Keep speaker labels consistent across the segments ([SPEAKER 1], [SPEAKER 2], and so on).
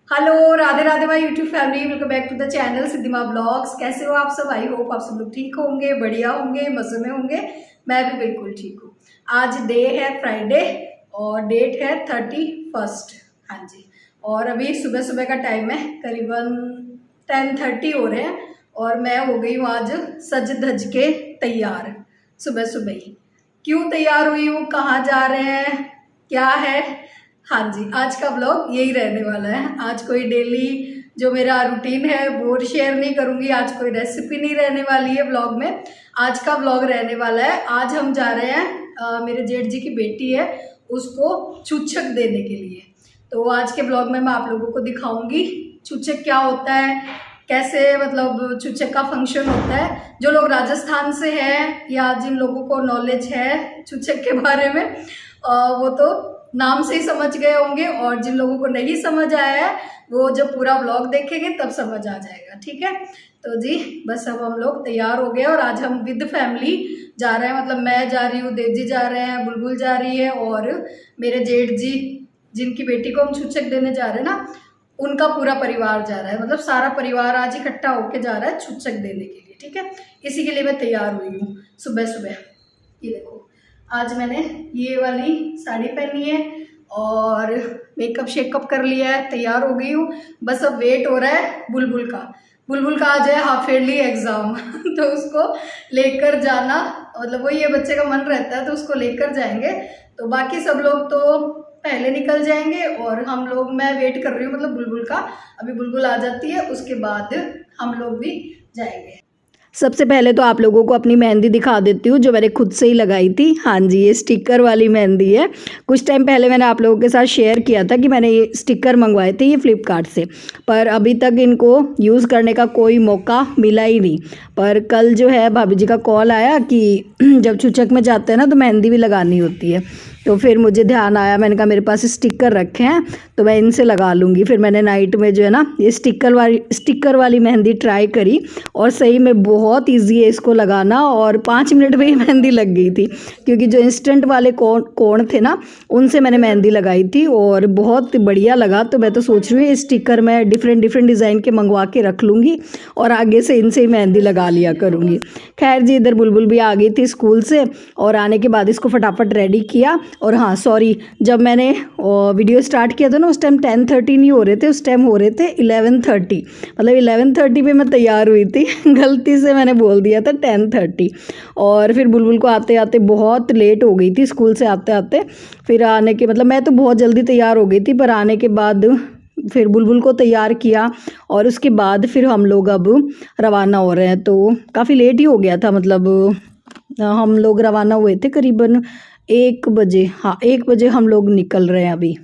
[SPEAKER 1] Hello, Radhe Radhe my YouTube family, welcome back to the channel Siddhima blogs. कैसे हो आप सब? आई होप आप सब लोग ठीक होंगे, बढ़िया होंगे, मज़े में होंगे। मैं भी बिल्कुल ठीक हूँ। आज डे है फ्राइडे और डेट है 31। हाँ जी। और अभी सुबह सुबह का टाइम है, करीबन 10:30 हो रहे हैं और मैं हो गई हूँ आज सज धज के तैयार सुबह सुबह ही। क्यों तैयार हुई हूँ, कहाँ जा रहे हैं, क्या है? हाँ जी, आज का व्लॉग यही रहने वाला है। आज कोई डेली जो मेरा रूटीन है वो शेयर नहीं करूँगी, आज कोई रेसिपी नहीं रहने वाली है व्लॉग में। आज का व्लॉग रहने वाला है, आज हम जा रहे हैं मेरे जेठ जी की बेटी है उसको छूछक देने के लिए। तो आज के व्लॉग में मैं आप लोगों को दिखाऊंगी छूछक क्या होता है, कैसे मतलब छूछक का फंक्शन होता है। जो लोग राजस्थान से हैं या जिन लोगों को नॉलेज है छूछक के बारे में वो तो नाम से ही समझ गए होंगे, और जिन लोगों को नहीं समझ आया है वो जब पूरा व्लॉग देखेंगे तब समझ आ जाएगा। ठीक है, तो जी बस अब हम लोग तैयार हो गए और आज हम विद फैमिली जा रहे हैं। मतलब मैं जा रही हूँ, देव जी जा रहे हैं, बुलबुल जा रही है और मेरे जेठ जी जिनकी बेटी को हम छूछक देने जा रहे हैं ना, उनका पूरा परिवार जा रहा है। मतलब सारा परिवार आज इकट्ठा होके जा रहा है छूछक देने के लिए। ठीक है, इसी के लिए मैं तैयार हुई हूँ सुबह सुबह। ये देखो, आज मैंने ये वाली साड़ी पहनी है और मेकअप शेकअप कर लिया है, तैयार हो गई हूँ। बस अब वेट हो रहा है बुलबुल का। बुलबुल का आज है हाफ ईयरली एग्ज़ाम तो उसको लेकर जाना, मतलब वही है, बच्चे का मन रहता है तो उसको लेकर जाएंगे। तो बाकी सब लोग तो पहले निकल जाएंगे और हम लोग, मैं वेट कर रही हूँ मतलब बुलबुल का। अभी बुलबुल आ जाती है उसके बाद हम लोग भी जाएंगे। सबसे पहले तो आप लोगों को अपनी मेहंदी दिखा देती हूँ जो मैंने खुद से ही लगाई थी। हाँ जी, ये स्टिकर वाली मेहंदी है। कुछ टाइम पहले मैंने आप लोगों के साथ शेयर किया था कि मैंने ये स्टिकर मंगवाए थे, ये फ्लिपकार्ट से, पर अभी तक इनको यूज़ करने का कोई मौका मिला ही नहीं। पर कल जो है भाभी जी का कॉल आया कि जब छूछक में जाते हैं ना तो मेहंदी भी लगानी होती है। तो फिर मुझे ध्यान आया, मैंने कहा मेरे पास स्टिकर रखे हैं तो मैं इनसे लगा लूँगी। फिर मैंने नाइट में जो है ना ये स्टिकर वाली मेहंदी ट्राई करी और सही में बहुत इजी है इसको लगाना, और 5 मिनट में ही मेहंदी लग गई थी। क्योंकि जो इंस्टेंट वाले कोण थे ना उनसे मैंने मेहंदी लगाई थी और बहुत बढ़िया लगा। तो मैं तो सोच रही हूँ स्टिकर मैं डिफरेंट डिज़ाइन के मंगवा के रख लूँगी और आगे से इनसे ही मेहंदी लगा लिया करूँगी। खैर जी, इधर बुलबुल भी आ गई थी स्कूल से और आने के बाद इसको फटाफट रेडी किया। और हाँ सॉरी, जब मैंने वीडियो स्टार्ट किया था ना उस टाइम 10:30 नहीं हो रहे थे, उस टाइम हो रहे थे 11:30। मतलब 11:30 पे मैं तैयार हुई थी गलती से मैंने बोल दिया था 10:30। और फिर बुलबुल को आते आते बहुत लेट हो गई थी, स्कूल से आते आते। फिर आने के मतलब मैं तो बहुत जल्दी तैयार हो गई थी, पर आने के बाद फिर बुलबुल को तैयार किया और उसके बाद फिर हम लोग अब रवाना हो रहे हैं। तो काफ़ी लेट ही हो गया था, मतलब हम लोग रवाना हुए थे करीबन 1 बजे। हाँ, 1 बजे हम लोग निकल रहे हैं अभी।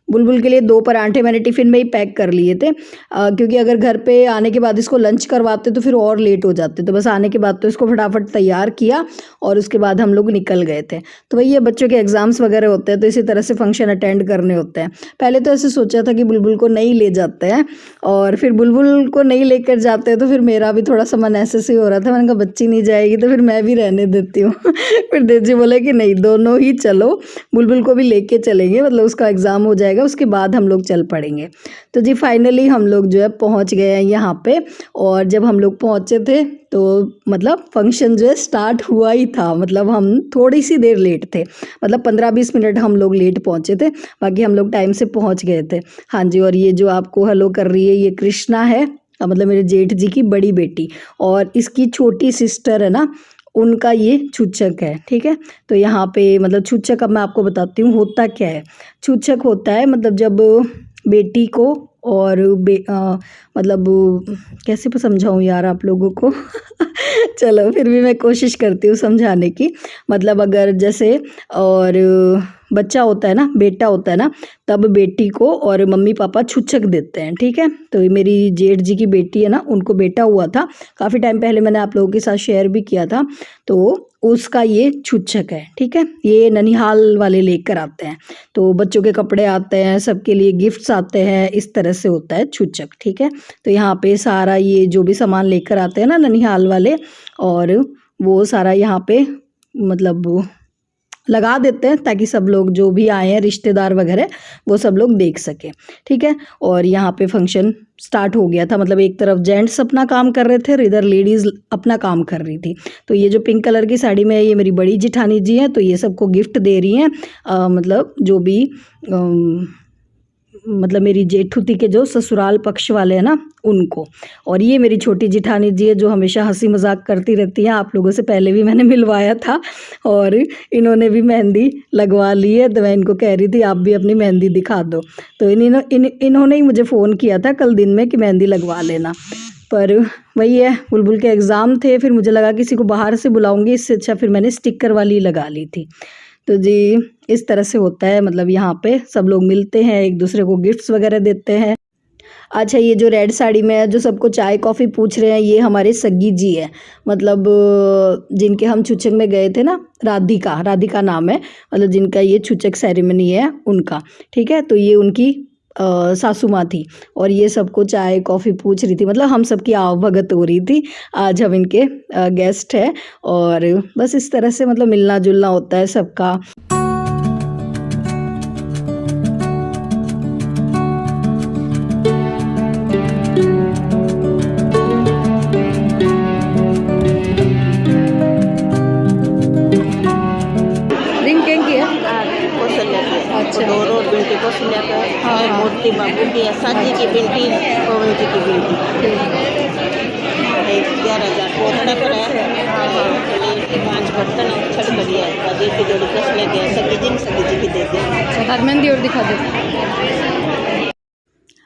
[SPEAKER 1] बुलबुल के लिए 2 पराठे मैंने टिफ़िन में ही पैक कर लिए थे, क्योंकि अगर घर पे आने के बाद इसको लंच करवाते तो फिर और लेट हो जाते। तो बस आने के बाद तो इसको फटाफट तैयार किया और उसके बाद हम लोग निकल गए थे। तो वही ये बच्चों के एग्ज़ाम्स वगैरह होते हैं तो इसी तरह से फंक्शन अटेंड करने होते हैं। पहले तो ऐसे सोचा था कि बुलबुल को नहीं ले जाते हैं, और फिर बुलबुल को नहीं लेकर जाते हैं तो फिर मेरा भी थोड़ा सा मन ऐसे से हो रहा था। मैंने कहा बच्ची नहीं जाएगी तो फिर मैं भी रहने देती हूँ फिर देव जी बोले कि नहीं, दोनों ही चलो, बुलबुल को भी लेके चलेंगे, मतलब उसका एग्ज़ाम हो जाएगा उसके बाद हम लोग चल पड़ेंगे। तो जी फाइनली हम लोग जो है पहुंच गए हैं यहाँ पे। और जब हम लोग पहुंचे थे तो मतलब फंक्शन जो है स्टार्ट हुआ ही था। मतलब हम थोड़ी सी देर लेट थे, मतलब 15-20 मिनट हम लोग लेट पहुंचे थे, बाकी हम लोग टाइम से पहुंच गए थे। हाँ जी, और ये जो आपको हेलो कर रही है ये कृष्णा है, मतलब मेरे जेठ जी की बड़ी बेटी, और इसकी छोटी सिस्टर है ना, उनका ये छूछक है। ठीक है, तो यहाँ पे मतलब छूछक अब मैं आपको बताती हूँ होता क्या है। छूछक होता है मतलब जब बेटी को और मतलब कैसे समझाऊँ यार आप लोगों को चलो फिर भी मैं कोशिश करती हूँ समझाने की। मतलब अगर जैसे और बच्चा होता है ना, बेटा होता है ना, तब बेटी को और मम्मी पापा छुच्छक देते हैं, ठीक है। तो ये मेरी जेठ जी की बेटी है ना, उनको बेटा हुआ था काफ़ी टाइम पहले, मैंने आप लोगों के साथ शेयर भी किया था। तो उसका ये छुच्छक है, ठीक है। ये ननिहाल वाले लेकर आते हैं, तो बच्चों के कपड़े आते हैं, सबके लिए गिफ्ट्स आते हैं, इस तरह से होता है छुच्छक, ठीक है। तो यहाँ पे सारा ये जो भी सामान लेकर आते हैं ना ननिहाल वाले, और वो सारा यहाँ पे मतलब लगा देते हैं ताकि सब लोग जो भी आए हैं रिश्तेदार वगैरह वो सब लोग देख सकें, ठीक है। और यहाँ पे फंक्शन स्टार्ट हो गया था, मतलब एक तरफ जेंट्स अपना काम कर रहे थे और इधर लेडीज़ अपना काम कर रही थी। तो ये जो पिंक कलर की साड़ी में है ये मेरी बड़ी जिठानी जी हैं, तो ये सबको गिफ्ट दे रही हैं, मतलब जो भी मतलब मेरी जेठुती के जो ससुराल पक्ष वाले हैं ना उनको। और ये मेरी छोटी जिठानी जी है जो हमेशा हंसी मजाक करती रहती हैं, आप लोगों से पहले भी मैंने मिलवाया था, और इन्होंने भी मेहंदी लगवा ली है। तो मैं इनको कह रही थी आप भी अपनी मेहंदी दिखा दो, तो इन्होंने ही मुझे फ़ोन किया था कल दिन में कि मेहंदी लगवा लेना। पर वही है, बुलबुल के एग्ज़ाम थे, फिर मुझे लगा किसी को बाहर से बुलाऊंगी, इससे अच्छा फिर मैंने स्टिकर वाली लगा ली थी। तो जी इस तरह से होता है, मतलब यहाँ पे सब लोग मिलते हैं, एक दूसरे को गिफ्ट्स वगैरह देते हैं। अच्छा, ये जो रेड साड़ी में है जो सबको चाय कॉफ़ी पूछ रहे हैं, ये हमारे सग्गी जी है, मतलब जिनके हम छुच्छक में गए थे ना, राधिका नाम है, मतलब जिनका ये छुच्छक सेरेमनी है उनका, ठीक है। तो ये उनकी सासू माँ थी, और ये सबको चाय कॉफ़ी पूछ रही थी, मतलब हम सबकी आवभगत हो रही थी। आज हम इनके गेस्ट हैं, और बस इस तरह से मतलब मिलना जुलना होता है सबका।
[SPEAKER 2] मूर्ति बाबू की, साजी की बेटी, पवन जी की बेटी, 11,000 पोथड़ा कराया, 5 बर्तन छठ करिए, बाजी की जोड़ी कस ले गए, सगी जी की दे दिया।
[SPEAKER 1] हरमेंदी और दिखा दो।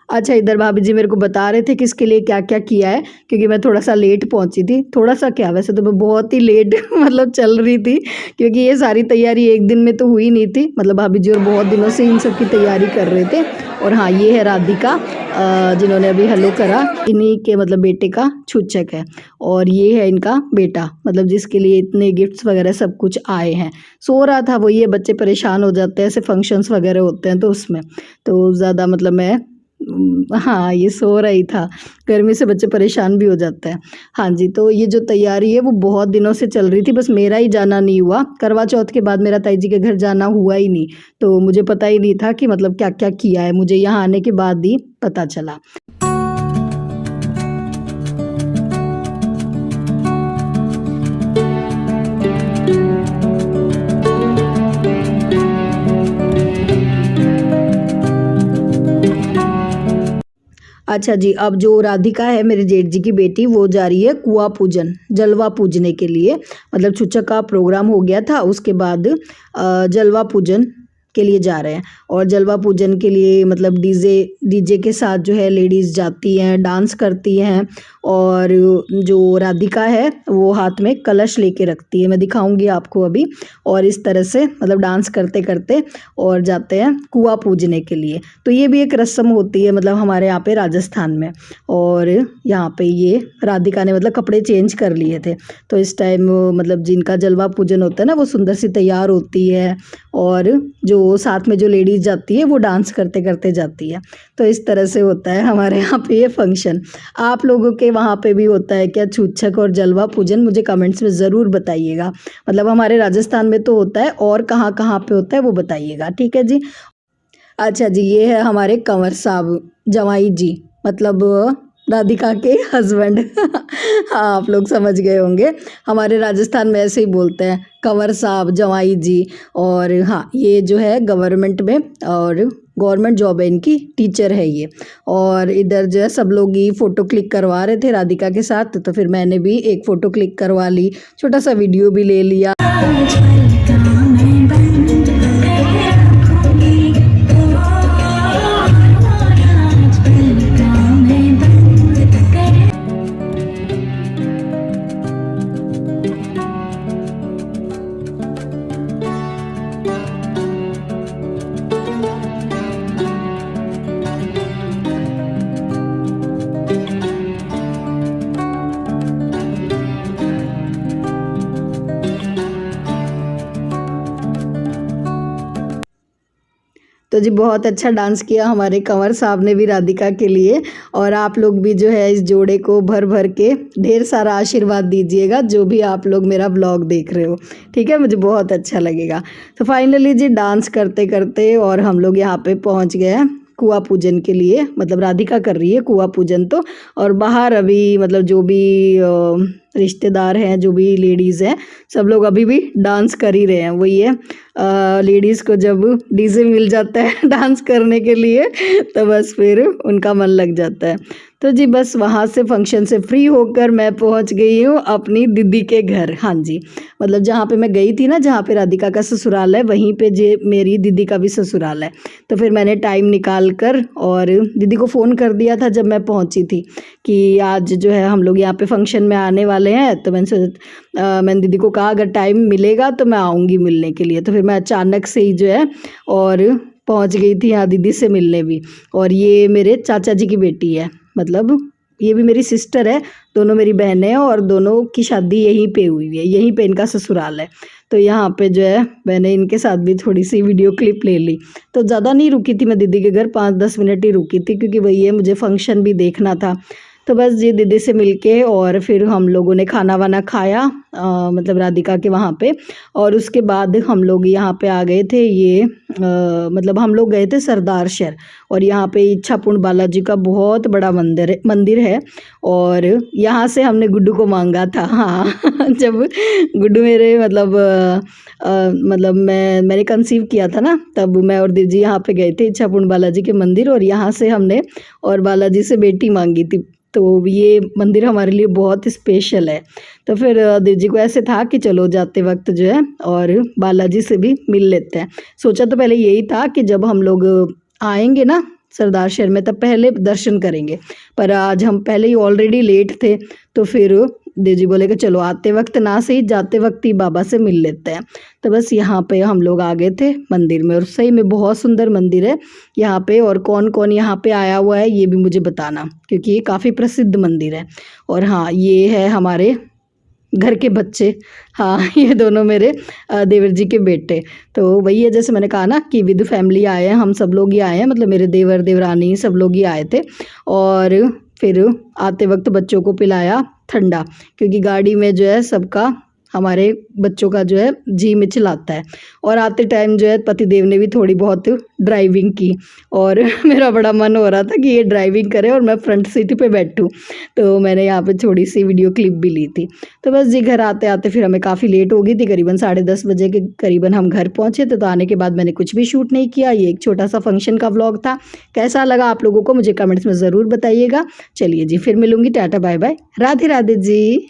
[SPEAKER 1] अच्छा, इधर भाभी जी मेरे को बता रहे थे किसके लिए क्या क्या किया है, क्योंकि मैं थोड़ा सा लेट पहुंची थी, थोड़ा सा क्या वैसे तो मैं बहुत ही लेट मतलब चल रही थी, क्योंकि ये सारी तैयारी एक दिन में तो हुई नहीं थी, मतलब भाभी जी और बहुत दिनों से इन सब की तैयारी कर रहे थे। और हाँ, ये है राधिका जिन्होंने अभी हेलो करा, इन्हीं के मतलब बेटे का छुच्छक है, और ये है इनका बेटा, मतलब जिसके लिए इतने गिफ्ट्स वगैरह सब कुछ आए हैं। सो रहा था, वही है बच्चे परेशान हो जाते हैं ऐसे फंक्शंस वगैरह होते हैं तो उसमें, तो ज़्यादा मतलब मैं हाँ, ये सो रही था, गर्मी से बच्चे परेशान भी हो जाते हैं। हाँ जी, तो ये जो तैयारी है वो बहुत दिनों से चल रही थी, बस मेरा ही जाना नहीं हुआ, करवा चौथ के बाद मेरा ताई जी के घर जाना हुआ ही नहीं, तो मुझे पता ही नहीं था कि मतलब क्या क्या किया है, मुझे यहाँ आने के बाद ही पता चला। अच्छा जी, अब जो राधिका है मेरे जेठ जी की बेटी, वो जा रही है कुआं पूजन, जलवा पूजने के लिए, मतलब छुच्छक का प्रोग्राम हो गया था, उसके बाद जलवा पूजन के लिए जा रहे हैं। और जलवा पूजन के लिए मतलब डीजे के साथ जो है लेडीज़ जाती हैं, डांस करती हैं, और जो राधिका है वो हाथ में कलश लेके रखती है, मैं दिखाऊंगी आपको अभी। और इस तरह से मतलब डांस करते करते और जाते हैं कुआं पूजने के लिए। तो ये भी एक रस्म होती है मतलब हमारे यहाँ पे राजस्थान में। और यहाँ पे ये राधिका ने मतलब कपड़े चेंज कर लिए थे, तो इस टाइम मतलब जिनका जलवा पूजन होता है ना वो सुंदर सी तैयार होती है, और जो साथ में जो लेडीज़ जाती है वो डांस करते करते जाती है। तो इस तरह से होता है हमारे यहाँ पे ये फंक्शन। आप लोगों के वहाँ पे भी होता है क्या छुच्छक और जलवा पूजन? मुझे कमेंट्स में ज़रूर बताइएगा, मतलब हमारे राजस्थान में तो होता है, और कहाँ कहाँ पे होता है वो बताइएगा, ठीक है जी। अच्छा जी, ये है हमारे कंवर साहब जवाई जी, मतलब राधिका के हस्बैंड हाँ, आप लोग समझ गए होंगे, हमारे राजस्थान में ऐसे ही बोलते हैं, कंवर साहब जवाई जी। और हाँ, ये जो है गवर्नमेंट में, और गवर्नमेंट जॉब है इनकी, टीचर है ये। और इधर जो है सब लोग ही फ़ोटो क्लिक करवा रहे थे राधिका के साथ, तो फिर मैंने भी एक फ़ोटो क्लिक करवा ली, छोटा सा वीडियो भी ले लिया। तो जी बहुत अच्छा डांस किया हमारे कंवर साहब ने भी राधिका के लिए। और आप लोग भी जो है इस जोड़े को भर भर के ढेर सारा आशीर्वाद दीजिएगा, जो भी आप लोग मेरा ब्लॉग देख रहे हो, ठीक है, मुझे बहुत अच्छा लगेगा। तो फाइनली जी डांस करते करते और हम लोग यहाँ पे पहुँच गए हैं कुआं पूजन के लिए, मतलब राधिका कर रही है कुआं पूजन। तो और बाहर अभी मतलब जो भी रिश्तेदार हैं, जो भी लेडीज़ हैं, सब लोग अभी भी डांस कर ही रहे हैं। वही है लेडीज़ को जब डीजे मिल जाता है डांस करने के लिए तो बस फिर उनका मन लग जाता है। तो जी बस वहाँ से फंक्शन से फ्री होकर मैं पहुँच गई हूँ अपनी दीदी के घर। हाँ जी, मतलब जहाँ पे मैं गई थी ना, जहाँ पे राधिका का ससुराल है, वहीं पे जे मेरी दीदी का भी ससुराल है। तो फिर मैंने टाइम निकाल कर और दीदी को फ़ोन कर दिया था जब मैं पहुँची थी कि आज जो है हम लोग यहाँ पे फंक्शन में आने वाले हैं। तो मैंने दीदी को कहा अगर टाइम मिलेगा तो मैं आऊँगी मिलने के लिए। तो फिर मैं अचानक से ही जो है और पहुँच गई थी यहाँ दीदी से मिलने भी। और ये मेरे चाचा जी की बेटी है, मतलब ये भी मेरी सिस्टर है, दोनों मेरी बहनें हैं और दोनों की शादी यहीं पे हुई है, यहीं पे इनका ससुराल है। तो यहाँ पे जो है मैंने इनके साथ भी थोड़ी सी वीडियो क्लिप ले ली। तो ज़्यादा नहीं रुकी थी मैं दीदी के घर, 5-10 मिनट ही रुकी थी, क्योंकि वही है मुझे फंक्शन भी देखना था। तो बस जी दीदी से मिलके और फिर हम लोगों ने खाना वाना खाया मतलब राधिका के वहाँ पे। और उसके बाद हम लोग यहाँ पे आ गए थे, ये मतलब हम लोग गए थे सरदार शहर। और यहाँ पे इच्छापुर बालाजी का बहुत बड़ा मंदिर है। और यहाँ से हमने गुड्डू को मांगा था। हाँ जब गुड्डू मेरे मतलब मैंने कंसीव किया था ना, तब मैं और दीदी यहाँ पे गए थे इच्छापुर बालाजी के मंदिर। और यहाँ से हमने और बालाजी से बेटी मांगी थी। तो ये मंदिर हमारे लिए बहुत स्पेशल है। तो फिर दीदी को ऐसे था कि चलो जाते वक्त जो है और बालाजी से भी मिल लेते हैं। सोचा तो पहले यही था कि जब हम लोग आएंगे ना सरदार शहर में तब पहले दर्शन करेंगे, पर आज हम पहले ही ऑलरेडी लेट थे। तो फिर दीदी बोले कि चलो आते वक्त ना सही, जाते वक्त ही बाबा से मिल लेते हैं। तो बस यहाँ पे हम लोग आ गए थे मंदिर में। और सही में बहुत सुंदर मंदिर है यहाँ पे। और कौन कौन यहाँ पे आया हुआ है ये भी मुझे बताना, क्योंकि ये काफ़ी प्रसिद्ध मंदिर है। और हाँ, ये है हमारे घर के बच्चे, हाँ ये दोनों मेरे देवर जी के बेटे। तो वही है, जैसे मैंने कहा ना कि विद फैमिली आए हैं, हम सब लोग ही आए हैं, मतलब मेरे देवर देवरानी सब लोग ही आए थे। और फिर आते वक्त बच्चों को पिलाया ठंडा, क्योंकि गाड़ी में जो है सबका हमारे बच्चों का जो है जी मिचलाता है। और आते टाइम जो है पतिदेव ने भी थोड़ी बहुत ड्राइविंग की और मेरा बड़ा मन हो रहा था कि ये ड्राइविंग करे और मैं फ्रंट सीट पे बैठूं। तो मैंने यहाँ पे थोड़ी सी वीडियो क्लिप भी ली थी। तो बस जी घर आते आते फिर हमें काफ़ी लेट हो गई थी, करीबन 10:30 बजे के करीबन हम घर पहुँचे थे। तो आने के बाद मैंने कुछ भी शूट नहीं किया। ये एक छोटा सा फंक्शन का व्लॉग था। कैसा लगा आप लोगों को मुझे कमेंट्स में ज़रूर बताइएगा। चलिए जी फिर मिलूँगी, tata bye bye, Radhe Radhe जी।